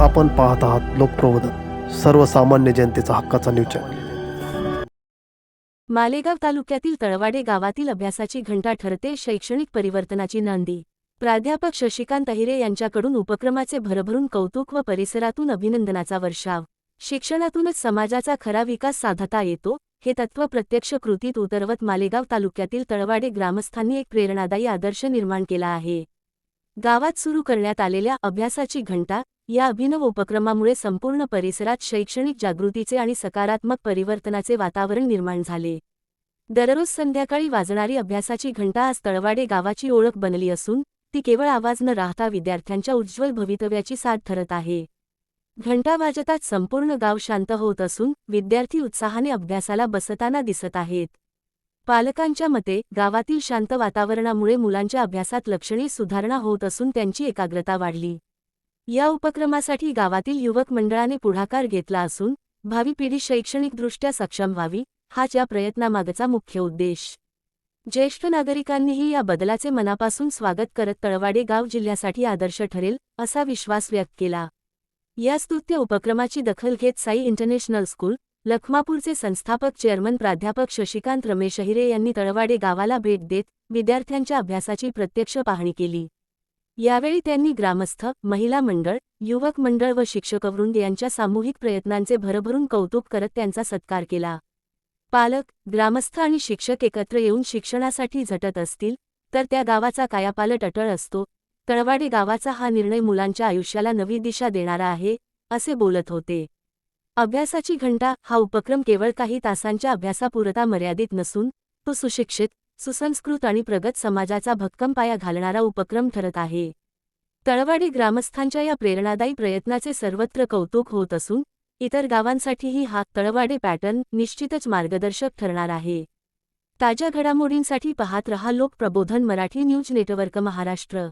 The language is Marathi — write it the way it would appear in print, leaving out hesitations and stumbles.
आपण पाहत आहात लोकप्रबोधन, सर्वसामान्य जनतेचा हक्काचा न्यूज चॅनल। मालेगाव तालुक्यातील तळवाडे गावातील अभ्यासाची घंटा ठरते शैक्षणिक परिवर्तनाची नांदी। प्राध्यापक शशिकांत अहिरे यांच्याकडून उपक्रमाचे भरभरून कौतुक व परिसरातून अभिनंदनाचा वर्षाव। शिक्षणातूनच समाजाचा खरा विकास साधता येतो, हे तत्त्व प्रत्यक्ष कृतीत उतरवत मालेगाव तालुक्यातील तळवाडे ग्रामस्थांनी एक प्रेरणादायी आदर्श निर्माण केला आहे। गावात सुरू करण्यात आलेल्या अभ्यासाची घंटा या अभिनव उपक्रमामुळे संपूर्ण परिसरात शैक्षणिक जागृतीचे आणि सकारात्मक परिवर्तनाचे वातावरण निर्माण झाले। दररोज संध्याकाळी वाजणारी अभ्यासाची घंटा आज तळवाडे गावाची ओळख बनली असून ती केवळ आवाज न राहता विद्यार्थ्यांच्या उज्ज्वल भवितव्याची साथ ठरत आहे। घंटा वाजताच संपूर्ण गाव शांत होत असून विद्यार्थी उत्साहाने अभ्यासाला बसताना दिसत आहेत। पालकांच्या मते गावातील शांत वातावरणामुळे मुलांच्या अभ्यासात लक्षणीय सुधारणा होत असून त्यांची एकाग्रता वाढली। या उपक्रमासाठी गावातील युवक मंडळाने पुढाकार घेतला असून भावी पिढी शैक्षणिकदृष्ट्या सक्षम व्हावी, हाच या प्रयत्नामागचा मुख्य उद्देश। ज्येष्ठ नागरिकांनीही या बदलाचे मनापासून स्वागत करत तळवाडे गाव जिल्ह्यासाठी आदर्श ठरेल असा विश्वास व्यक्त केला। या स्तुत्य उपक्रमाची दखल घेत साई इंटरनॅशनल स्कूल, लखमापूरचे संस्थापक चेअरमन प्राध्यापक शशिकांत रमेश अहिरे यांनी तळवाडे गावाला भेट देत विद्यार्थ्यांच्या अभ्यासाची प्रत्यक्ष पाहणी केली। यावेळी त्यांनी ग्रामस्थ, महिला मंडळ, युवक मंडळ व शिक्षकवृंद यांच्या सामूहिक प्रयत्नांचे भरभरून कौतुक करत त्यांचा सत्कार केला। पालक, ग्रामस्थ आणि शिक्षक एकत्र येऊन शिक्षणासाठी झटत असतील तर त्या गावाचा कायापालट अटळ असतो। तळवाडे गावाचा हा निर्णय मुलांच्या आयुष्याला नवी दिशा देणारा आहे, असे बोलत होते। अभ्यासाची घंटा हा उपक्रम केवळ काही तासांच्या अभ्यासापुरता मर्यादित नसून तो सुशिक्षित, सुसंस्कृत आणि प्रगत समाजाचा भक्कम पाया घालणारा उपक्रम ठरत आहे। तळवाडे ग्रामस्थांच्या या प्रेरणादायी प्रयत्नाचे सर्वत्र कौतुक होत असून इतर गावांसाठीही हा तळवाडे पॅटर्न निश्चितच मार्गदर्शक ठरणार आहे। ताज्या घडामोडींसाठी पाहत रहा लोकप्रबोधन मराठी न्यूज नेटवर्क महाराष्ट्र।